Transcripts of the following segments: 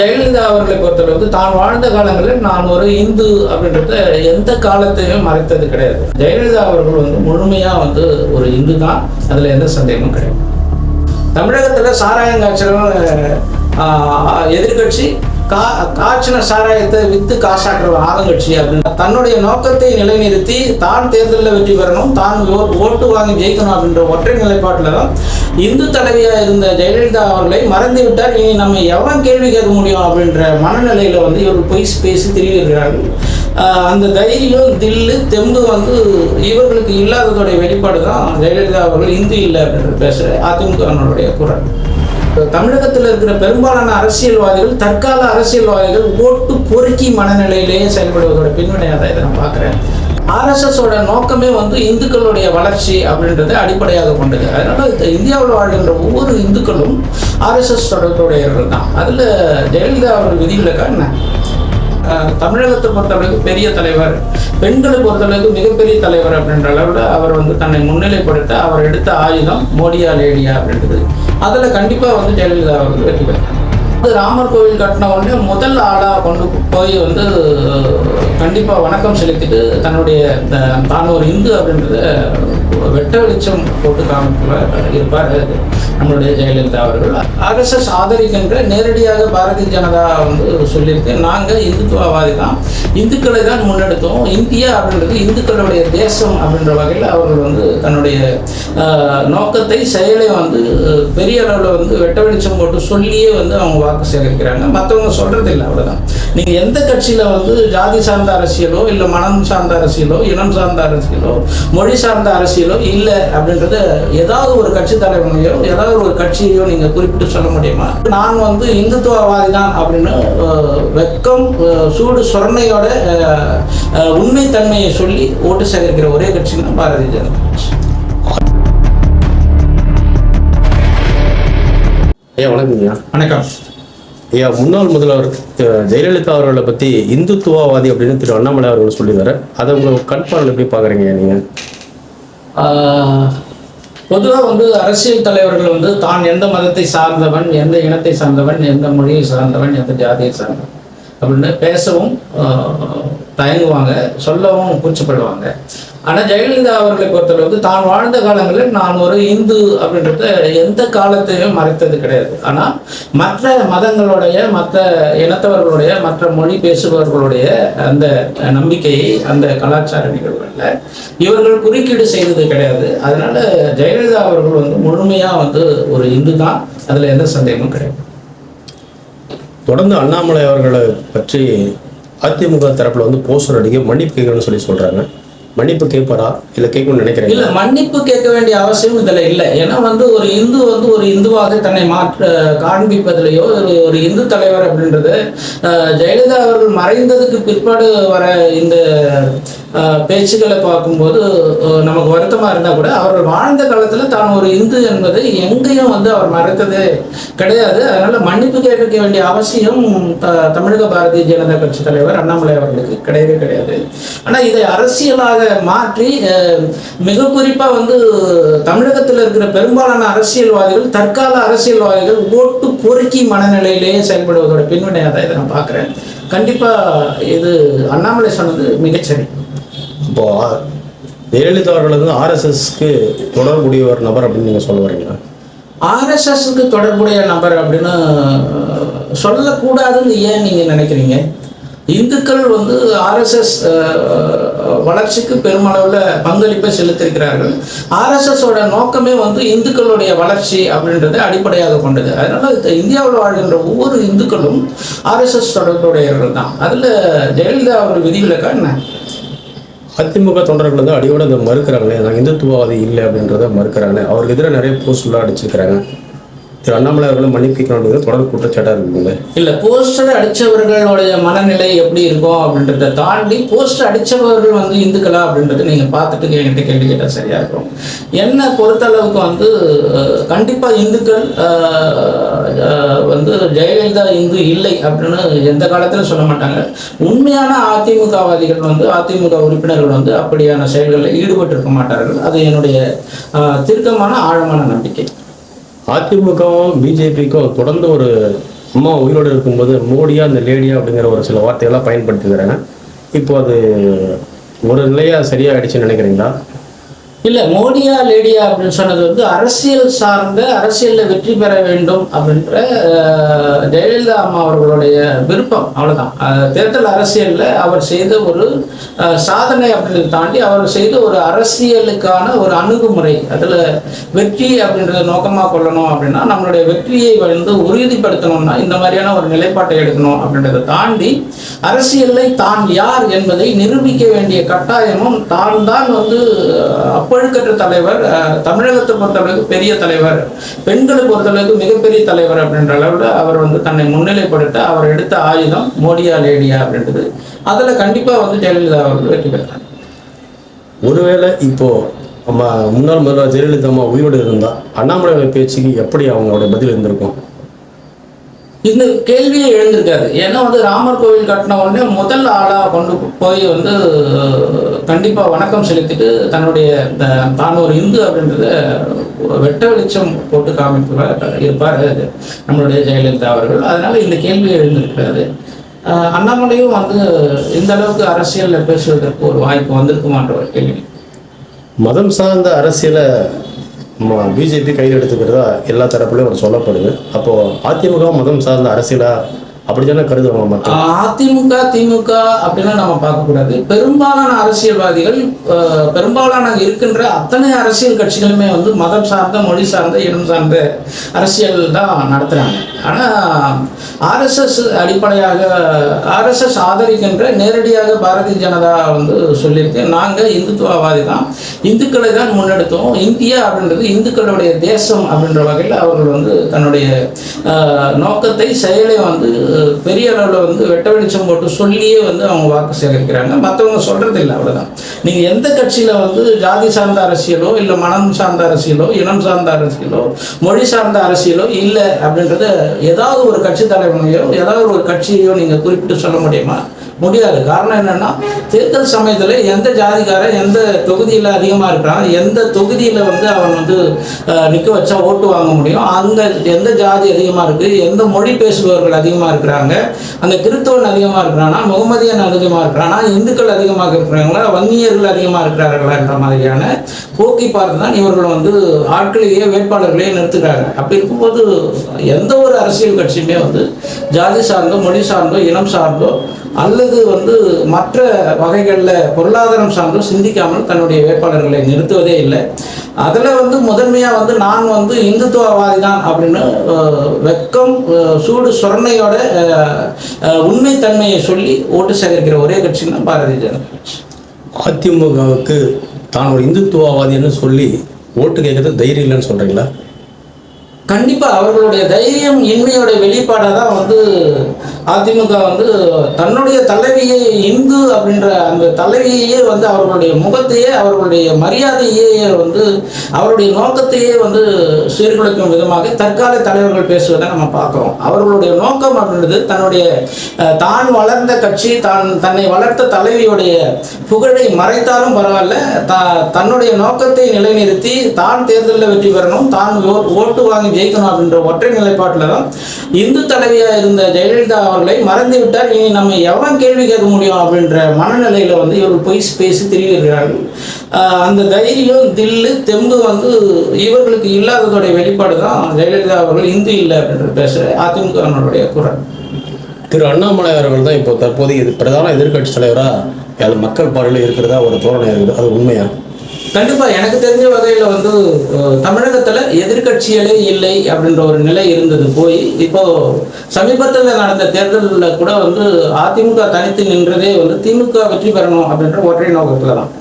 ஜெயலலிதா அவர்களை பொறுத்தளவுக்கு தான் வாழ்ந்த காலங்களில் நான் ஒரு இந்து அப்படின்றத எந்த காலத்தையும் மறைத்தது கிடையாது. ஜெயலலிதா அவர்கள் முழுமையா ஒரு இந்து தான், அதுல எந்த சந்தேகமும் கிடையாது. தமிழகத்துல சாராயம் காய்ச்சலும் எதிர்கட்சி காய்ச்சின சாராயத்தை வித்து காசாக்குற ஆளுங்கட்சி அப்படின்னு தன்னுடைய நோக்கத்தை நிலைநிறுத்தி தான் தேர்தலில் வெற்றி பெறணும், தான் ஓட்டு வாங்கி ஜெயிக்கணும் அப்படின்ற ஒற்றை நிலைப்பாட்டில் தான் இந்து தலைவியாக இருந்த ஜெயலலிதா அவர்களை மறந்து விட்டார். இனி நம்ம எவன் கேள்வி கேட்க முடியும் அப்படின்ற மனநிலையில் இவர்கள் பொய் பேசி திரிகிறார்கள். அந்த தைரியம் தில்லு தெம்பு இவர்களுக்கு இல்லாததோடைய வெளிப்பாடு தான் ஜெயலலிதா அவர்கள் இந்து இல்லை அப்படின்ற பேசுகிற அதிமுகவினுடைய குரல். தமிழகத்தில் இருக்கிற பெரும்பாலான அரசியல்வாதிகள், தற்கால அரசியல்வாதிகள் ஓட்டு பொறுக்கி மனநிலையிலேயே செயல்படுவதோட பின்வினையாக தான் இதை நான் பார்க்குறேன். ஆர்எஸ்எஸோட நோக்கமே இந்துக்களுடைய வளர்ச்சி அப்படின்றத அடிப்படையாக கொண்டது. அதனால இந்தியாவில் வாழ்கின்ற ஒவ்வொரு இந்துக்களும் ஆர்எஸ்எஸ் தொடர்புடையவர்கள் தான். அதில் ஜெயலலிதா அவர்கள் விதிவிலக்கா என்ன? தமிழகத்தை பொறுத்தளவுக்கு பெரிய தலைவர், பெண்களை பொறுத்தளவுக்கு மிகப்பெரிய தலைவர் அப்படின்ற அளவில் அவர் தன்னை முன்னிலைப்படுத்த அவர் எடுத்த ஆயுதம் மோடியா லேடியா அப்படின்றது. அதில் கண்டிப்பாக ஜெயலலிதா அவர்கள் வெற்றி பெற்றார். ராமர் கோவில் கட்டின உடனே முதல் ஆளாக கொண்டு போய் கண்டிப்பாக வணக்கம் செலுத்திட்டு தன்னுடைய தான் ஒரு இந்து அப்படின்றத வெட்ட வெளிச்சம் போட்டு காமிக்க இருப்பார் நம்மளுடைய ஜெயலலிதா அவர்கள். ஆர்எஸ்எஸ் ஆதரிக்கின்ற நேரடியாக பாரதிய ஜனதா சொல்லியிருக்கு, நாங்கள் இந்துத்துவவாதி தான், இந்துக்களை தான் முன்னெடுத்தோம், இந்தியா அப்படின்றது இந்துக்களுடைய தேசம் அப்படின்ற வகையில் அவர்கள் தன்னுடைய நோக்கத்தை செயலை பெரிய அளவில் வெட்ட வெளிச்சம் போட்டு சொல்லியே அவங்க வாக்கு சேகரிக்கிறாங்க. மற்றவங்க சொல்றது இல்லை, அவ்வளோதான். நீங்கள் எந்த கட்சியில் ஜாதி சார்ந்த அரசியலோ இல்லை மனம் சார்ந்த அரசியலோ இனம் சார்ந்த அரசியலோ மொழி சார்ந்த அரசியலோ இல்லை அப்படின்றத ஏதாவது ஒரு கட்சி தலைவனையோ ஏதாவது ஒரு கட்சியையோ நீங்கள் குறிப்பிட்டு சொல்ல முடியுமா? நான் இந்துத்துவவாதி தான் அப்படின்னு வெக்கம் சூடு சொரணையோட உண்மைத்தன்மையை சொல்லி ஓட்டு சேகரிக்கிற ஒரே கட்சின்னா பாரதிய ஜனதா கட்சி. ஐயா வணக்கம்யா. வணக்கம் ஐயா. முன்னாள் முதல்வர் ஜெயலலிதா அவர்களை பற்றி இந்துத்துவவாதி அப்படின்னு திரு அண்ணாமலை அவர்கள் சொல்லிடுவார். அதை உங்கள் கண்பார்வையில் எப்படி பார்க்குறீங்க நீங்கள்? பொதுவாக அரசியல் தலைவர்கள் தான் எந்த மதத்தை சார்ந்தவன், எந்த இனத்தை சார்ந்தவன், எந்த மொழியை சார்ந்தவன், எந்த ஜாதியை சார்ந்தவன் அப்படின்னு பேசவும் தயங்குவாங்க, சொல்லவும் கூச்சப்படுவாங்க. ஆனால் ஜெயலலிதா அவர்களை பொறுத்தளவுக்கு தான் வாழ்ந்த காலங்களில் நான் ஒரு இந்து அப்படின்றத எந்த காலத்தையும் மறைத்தது கிடையாது. ஆனால் மற்ற மதங்களுடைய, மற்ற இனத்தவர்களுடைய, மற்ற மொழி பேசுபவர்களுடைய அந்த நம்பிக்கையை, அந்த கலாச்சார நிகழ்வுகளில் இவர்கள் குறுக்கீடு செய்தது கிடையாது. அதனால ஜெயலலிதா அவர்கள் முழுமையாக ஒரு இந்து தான், அதில் எந்த சந்தேகமும் கிடையாது. தொடர்ந்து அண்ணாமலை அவர்களை பற்றி அதிமுக தரப்புல போஸ்டர் அடிக்க மன்னிப்பு கேட்கணும்னு சொல்லி சொல்றாங்க. மன்னிப்பு கேட்பாரா இல்லை கேட்கணும்னு நினைக்கிறேன்? இல்லை, மன்னிப்பு கேட்க வேண்டிய அவசியம் இதில் இல்லை. ஏன்னா ஒரு இந்து ஒரு இந்துவாக தன்னை காண்பிப்பதிலேயோ ஒரு இந்து தலைவர் அப்படின்றது ஜெயலலிதா அவர்கள் மறைந்ததுக்கு பிற்பாடு வர இந்த பேச்சுக்களை பார்க்கும்போது நமக்கு வருத்தமாக இருந்தால் கூட அவர்கள் வாழ்ந்த காலத்தில் தான் ஒரு இந்து என்பதை எங்கேயும் அவர் மறைத்தது கிடையாது. அதனால மன்னிப்பு கேட்க வேண்டிய அவசியம் தமிழக பாரதிய ஜனதா கட்சி தலைவர் அண்ணாமலை அவர்களுக்கு கிடையவே கிடையாது. ஆனால் இதை அரசியலாக மாற்றி மிக குறிப்பாக தமிழகத்தில் இருக்கிற பெரும்பாலான அரசியல்வாதிகள், தற்கால அரசியல்வாதிகள் ஓட்டு பொறுக்கி மனநிலையிலேயே செயல்படுவதோட பின்வினையாக தான் இதை நான் பார்க்குறேன். கண்டிப்பாக இது அண்ணாமலை சொன்னது மிகச்சரி. இப்போ ஜெயலலிதா அவர்கள் ஆர்எஸ்எஸ்க்கு தொடர்புடைய ஒரு நபர் அப்படின்னு நீங்கள் சொல்ல வரீங்களா? ஆர்எஸ்எஸ்க்கு தொடர்புடைய நபர் அப்படின்னு சொல்லக்கூடாதுன்னு ஏன் நீங்கள் நினைக்கிறீங்க? இந்துக்கள் ஆர்எஸ்எஸ் வளர்ச்சிக்கு பெருமளவில் பங்களிப்பை செலுத்திருக்கிறார்கள். ஆர்எஸ்எஸோட நோக்கமே இந்துக்களுடைய வளர்ச்சி அப்படின்றத அடிப்படையாக கொண்டது. அதனால இந்தியாவில் வாழ்கின்ற ஒவ்வொரு இந்துக்களும் ஆர்எஸ்எஸ் தொடர்புடையவர்கள் தான். அதில் ஜெயலலிதா அவர்கள் விதிவிலக்கா என்ன? அதிமுக தொண்டர்கள் அடியோட அதை மறுக்கிறாங்களே, நான் இந்துத்துவவாதி இல்லை அப்படின்றத மறுக்கிறாங்க. அவருக்கு எதிராக நிறைய போஸ்டர்லாம் அடிச்சிருக்கிறாங்க. திரு அண்ணாமலை அவர்களும் மன்னிப்பிக்கணும் தொடர்ந்து குற்றச்சாட்டாக இருக்குங்க. இல்லை, போஸ்டர் அடித்தவர்களுடைய மனநிலை எப்படி இருக்கும் அப்படின்றத தாண்டி போஸ்டர் அடித்தவர்கள் இந்துக்களா அப்படின்றத நீங்கள் பார்த்துட்டு என்கிட்ட கேள்வி கேட்டால் சரியாக இருக்கும். என்னை பொறுத்தளவுக்கு கண்டிப்பாக இந்துக்கள் ஜெயலலிதா இந்து இல்லை அப்படின்னு எந்த காலத்திலும் சொல்ல மாட்டாங்க. உண்மையான அதிமுகவாதிகள் அதிமுக உறுப்பினர்கள் அப்படியான செயல்களில் ஈடுபட்டு இருக்க மாட்டார்கள். அது என்னுடைய தீர்க்கமான ஆழமான நம்பிக்கை. அதிமுகவும் பிஜேபிக்கும் தொடர்ந்து ஒரு அம்மா உயிரோடு இருக்கும்போது மோடியா அந்த லேடியா அப்படிங்கிற ஒரு சில வார்த்தைகள்லாம் பயன்படுத்திக்கிறாங்க. இப்போ அது ஒரு நிலையா சரியாயிடுச்சுன்னு நினைக்கிறீங்களா? இல்லை, மோடியா லேடியா அப்படின்னு சொன்னது வந்து அரசியல் சார்ந்த, அரசியலில் வெற்றி பெற வேண்டும் அப்படின்ற ஜெயலலிதா அம்மா அவர்களுடைய விருப்பம், அவ்வளோதான். தேர்தல் அரசியலில் அவர் செய்த ஒரு சாதனை அப்படின்றத தாண்டி அவர் செய்த ஒரு அரசியலுக்கான ஒரு அணுகுமுறை, அதில் வெற்றி அப்படின்றத நோக்கமாக கொள்ளணும் அப்படின்னா நம்மளுடைய வெற்றியை வந்து உறுதிப்படுத்தணும்னா இந்த மாதிரியான ஒரு நிலைப்பாட்டை எடுக்கணும் அப்படின்றத தாண்டி அரசியலை தான் யார் என்பதை நிரூபிக்க வேண்டிய கட்டாயமும் தான் வந்து அப்பொழுக்கற்ற தலைவர், தமிழகத்தை பொறுத்தளவுக்கு பெரிய தலைவர், பெண்களை பொறுத்தளவுக்கு மிகப்பெரிய தலைவர் அப்படின்ற அளவில் அவர் வந்து தன்னை முன்னிலைப்படுத்த அவர் எடுத்த ஆயுதம் மோடியா லேடியா அப்படின்றது. அதில் கண்டிப்பாக வந்து ஜெயலலிதா அவர்கள் வெற்றி பெற்றார். ஒருவேளை இப்போ நம்ம முன்னாள் முதல்வர் ஜெயலலிதா அம்மா உயிரோடு இருந்தால் அண்ணாமலையோட பேச்சுக்கு எப்படி அவங்களோட பதில் இருந்திருக்கும்? இந்த கேள்வியே எழுந்திருக்காது. ஏன்னா வந்து ராமர் கோவில் கட்டின உடனே முதல் ஆளாக கொண்டு போய் வந்து கண்டிப்பாக வணக்கம் செலுத்திட்டு தன்னுடைய தான் ஒரு இந்து அப்படின்றத வெட்ட வெளிச்சம் போட்டு காமிப்பார் இருப்பார் நம்மளுடைய ஜெயலலிதா அவர்கள். அதனால இந்த கேள்வியை எழுந்திருக்கிறாரு. அண்ணாமலையும் வந்து இந்த அளவுக்கு அரசியலில் பேசுவதற்கு ஒரு வாய்ப்பு வந்திருக்குமான்ற ஒரு கேள்வி. மதம் சார்ந்த அரசியலை பிஜேபி கையில் எடுத்துக்கிறதா எல்லா தரப்புலையும் ஒரு சொல்லப்படுது. அப்போது அதிமுக மதம் சார்ந்த அரசியலா அப்படித்தானே கருதுவாங்க மக்கள்? அதிமுக திமுக அப்படின்னா நம்ம பார்க்கக்கூடாது. பெரும்பாலான அரசியல்வாதிகள், பெரும்பாலான இருக்கின்ற அத்தனை அரசியல் கட்சிகளுமே வந்து மதம் சார்ந்த, மொழி சார்ந்த, இனம் சார்ந்த அரசியல் தான் நடத்துகிறாங்க. ஆனால் ஆர்எஸ்எஸ் அடிப்படையாக ஆர்எஸ்எஸ் ஆதரிக்கின்ற நேரடியாக பாரதிய ஜனதா வந்து சொல்லியிருக்கு, நாங்கள் இந்துத்துவவாதி தான், இந்துக்களை தான் முன்னெடுத்தோம், இந்தியா அப்படின்றது இந்துக்களுடைய தேசம் அப்படின்ற வகையில் அவர்கள் வந்து தன்னுடைய நோக்கத்தை, செயலை வந்து பெரிய அளவில் வந்து வெட்ட வெளிச்சம் போட்டு சொல்லியே வந்து அவங்க வாக்கு சேகரிக்கிறாங்க. மற்றவங்க சொல்கிறது இல்லை, அவ்வளோதான். நீங்கள் எந்த கட்சியில் வந்து ஜாதி சார்ந்த அரசியலோ இல்லை மனம் சார்ந்த அரசியலோ இனம் சார்ந்த அரசியலோ மொழி சார்ந்த அரசியலோ இல்லை அப்படின்றத ஏதாவது ஒரு கட்சி தலைவனையோ ஏதாவது ஒரு கட்சியையோ நீங்கள் குறிப்பிட்டு சொல்ல முடியுமா? முடியாது. காரணம் என்னன்னா, தேர்தல் சமயத்தில் எந்த ஜாதிக்காரன் எந்த தொகுதியில் அதிகமாக இருக்கிறான், எந்த தொகுதியில் வந்து அவன் வந்து நிற்க வச்சா ஓட்டு வாங்க முடியும், அங்கே எந்த ஜாதி அதிகமாக இருக்குது, எந்த மொழி பேசுபவர்கள் அதிகமாக இருக்கிறாங்க, அந்த கிறிஸ்தவன் அதிகமாக இருக்கிறானா, முகமதியன் அதிகமாக இருக்கிறானா, இந்துக்கள் அதிகமாக இருக்கிறாங்களா, வன்னியர்கள் அதிகமாக இருக்கிறார்களா என்ற மாதிரியான போக்கி பார்த்து தான் இவர்கள் வந்து ஆட்களையே வேட்பாளர்களையே நிறுத்துகிறாங்க. அப்படி இருக்கும்போது எந்த ஒரு அரசியல் கட்சியுமே வந்து ஜாதி சார்ந்தோ மொழி சார்ந்தோ இனம் சார்ந்தோ அல்லது வந்து மற்ற வகைகளில் பொருளாதாரம் சார்ந்தோ சிந்திக்காமல் தன்னுடைய வேட்பாளர்களை நிறுத்துவதே இல்லை. அதில் வந்து முதன்மையாக வந்து நான் வந்து இந்துத்துவவாதி தான் அப்படின்னு வெக்கம் சூடு சொரணையோட உண்மைத்தன்மையை சொல்லி ஓட்டு சேகரிக்கிற ஒரே கட்சின்னா பாரதிய ஜனதா கட்சி. அதிமுகவுக்கு தான் ஒரு இந்துத்துவவாதின்னு சொல்லி ஓட்டு கேட்கறது தைரியம் இல்லைன்னு சொல்கிறீங்களா? கண்டிப்பாக அவர்களுடைய தைரியம் இன்மையோட வெளிப்பாடாக தான் வந்து அதிமுக வந்து தன்னுடைய தலைவியை இந்து அப்படின்ற அந்த தலைவியையே வந்து அவர்களுடைய முகத்தையே அவர்களுடைய மரியாதையே வந்து அவருடைய நோக்கத்தையே வந்து சீர்குலைக்கும் விதமாக தற்கால தலைவர்கள் பேசுவதை நம்ம பார்க்குறோம். அவர்களுடைய நோக்கம் அப்படின்றது தன்னுடைய தான் வளர்ந்த கட்சி, தன்னை வளர்த்த தலைவியுடைய புகழை மறைத்தாலும் பரவாயில்ல, தன்னுடைய நோக்கத்தை நிலைநிறுத்தி தான் தேர்தலில் வெற்றி பெறணும், தான் ஓட்டு வாங்கி ஜெயிக்கணும் அப்படின்ற ஒற்றை நிலைப்பாட்டில் தான் இந்து தலைவியாக இருந்த ஜெயலலிதா அவர்களை மறந்து விட்டார். இனி நம்ம எவன் கேள்வி கேட்க முடியும் அப்படின்ற மனநிலையில் வந்து இவர்கள் பொய் பேசி திரிகிறார்கள். அந்த தைரியம் தில்லு தெம்பு வந்து இவர்களுக்கு இல்லாததோடைய வெளிப்பாடு தான் ஜெயலலிதா அவர்கள் இந்து இல்லை அப்படின்ற பேசுகிற அதிமுகவினுடைய குரல். திரு அண்ணாமலை அவர்கள் தான் இப்போ தற்போதைய பிரதான எதிர்கட்சி தலைவராக மக்கள் பார்வையில் இருக்கிறதா ஒரு தோரணை இருக்குது, அது உண்மையா? கண்டிப்பாக எனக்கு தெரிஞ்ச வகையில் வந்து தமிழகத்தில் எதிர்கட்சிகளே இல்லை அப்படின்ற ஒரு நிலை இருந்தது போய் இப்போ சமீபத்தில் நடந்த தேர்தலில் கூட வந்து அதிமுக தனித்து நின்றதே வந்து திமுக வெற்றி பெறணும் அப்படின்ற ஒற்றை நோக்கத்தில் தான்.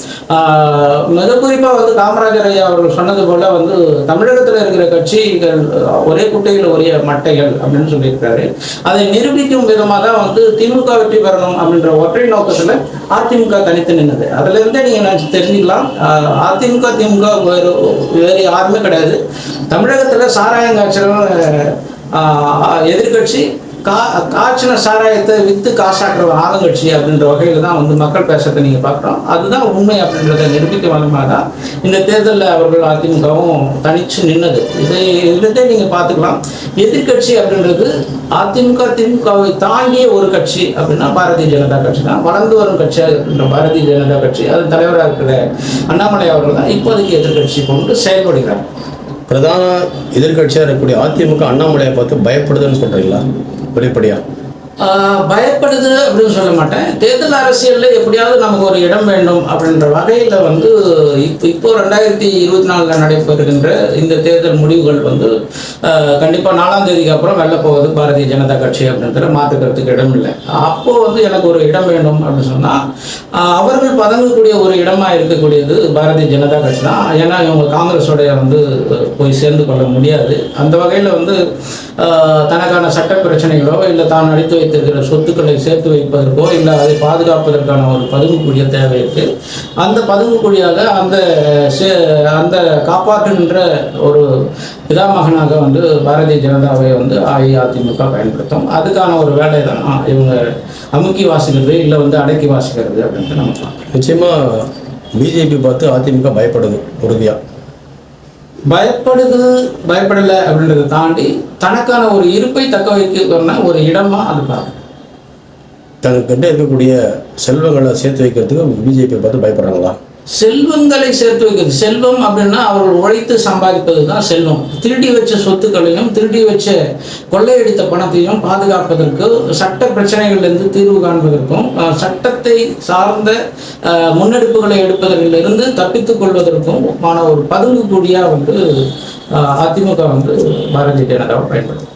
மிக குறிப்பாக வந்து காமராஜர் ஐயா அவர்கள் சொன்னது போல் வந்து தமிழகத்தில் இருக்கிற கட்சிகள் ஒரே குட்டையில் ஒரே மட்டைகள் அப்படின்னு சொல்லியிருக்காரு. அதை நிரூபிக்கும் விதமாக தான் வந்து திமுக வெற்றி பெறணும் அப்படின்ற ஒற்றை நோக்கத்தில் அதிமுக தனித்து நின்றது. அதுலேருந்தே நீங்கள் தெரிஞ்சுக்கலாம், அதிமுக திமுக வேறு யாருமே கிடையாது. தமிழகத்தில் சாராயங்காய்ச்சலும் எதிர்கட்சி, காய்ச்சின சாராயத்தை விற்று காசாக்குற ஆளுங்கட்சி அப்படின்ற வகையில் தான் வந்து மக்கள் பேசுறதை நீங்கள் பார்க்குறோம். அதுதான் உண்மை அப்படின்றத நிரூபிக்க வளமாக தான் இந்த தேர்தலில் அவர்கள் அதிமுகவும் தனிச்சு நின்னது. இதை நீங்கள் பார்த்துக்கலாம். எதிர்கட்சி அப்படின்றது அதிமுக திமுகவை தாண்டிய ஒரு கட்சி அப்படின்னா பாரதிய ஜனதா கட்சி தான். வளர்ந்து வரும் கட்சியாக இருக்கின்ற பாரதிய ஜனதா கட்சி, அது தலைவராக இருக்கிற அண்ணாமலை அவர்கள் தான் இப்போதைக்கு எதிர்கட்சி கொண்டு செயல்படுகிறார். பிரதான எதிர்கட்சியாக இருக்கக்கூடிய அதிமுக அண்ணாமலையை பார்த்து பயப்படுதுன்னு சொல்றீங்களா? வெளிப்படையா பயப்படுது அப்படின்னு சொல்ல மாட்டேன். தேர்தல் அரசியலில் எப்படியாவது நமக்கு ஒரு இடம் வேண்டும் அப்படின்ற வகையில் வந்து இப்போ 2024 நடைபெறுகின்ற இந்த தேர்தல் முடிவுகள் வந்து கண்டிப்பாக 4ஆம் தேதிக்கு அப்புறம் வெளில போவது பாரதிய ஜனதா கட்சி அப்படின்ற மாற்றுக்கிறதுக்கு இடம் இல்லை. அப்போது வந்து எனக்கு ஒரு இடம் வேண்டும் அப்படின்னு சொன்னால் அவர்கள் பதங்கக்கூடிய ஒரு இடமாக இருக்கக்கூடியது பாரதிய ஜனதா கட்சி தான். ஏன்னா இவங்க காங்கிரஸோடைய வந்து போய் சேர்ந்து கொள்ள முடியாது. அந்த வகையில் வந்து தனக்கான சட்ட பிரச்சனைகளோ இல்லை தான் அடித்து வைத்திருக்கிற சொத்துக்களை சேர்த்து வைப்பதற்கோ இல்லை அதை பாதுகாப்பதற்கான ஒரு பதுங்குக்குழிய தேவை இருக்குது. அந்த பதுங்குக்குழியாக அந்த காப்பாற்றுகின்ற ஒரு பிதாமகனாக வந்து பாரதிய ஜனதாவை வந்து அஇஅதிமுக பயன்படுத்தும். அதுக்கான ஒரு வேலை தான் இவங்க அமுக்கி வாசிக்கிறது இல்லை வந்து அடக்கி வாசிக்கிறது அப்படின்ட்டு நம்ம பார்க்கலாம். நிச்சயமாக பிஜேபி பார்த்து அதிமுக பயப்படுது உறுதியாக. பயப்படலை அப்படின்றத தாண்டி தனக்கான ஒரு இருப்பை தக்க வைக்க ஒரு இடமா அது பார்க்க, தனக்கிட்ட இருக்கக்கூடிய செல்வங்களை சேர்த்து வைக்கிறதுக்கு பிஜேபி பார்த்து பயப்படுறாங்களா? செல்வங்களை சேர்த்து வைக்கிறது, செல்வம் அப்படின்னா அவர்கள் உழைத்து சம்பாதிப்பது தான் செல்வம். திருடி வச்ச சொத்துக்களையும் திருடி வச்ச கொள்ளையடித்த பணத்தையும் பாதுகாப்பதற்கு, சட்ட பிரச்சனைகளிலிருந்து தீர்வு காண்பதற்கும், சட்டத்தை சார்ந்த முன்னெடுப்புகளை எடுப்பதிலிருந்து தப்பித்துக் கொள்வதற்கும் ஒரு பதுங்குக்கூடியா வந்து அதிமுக வந்து பாரதிய ஜனதாவை பயன்படுத்தும்.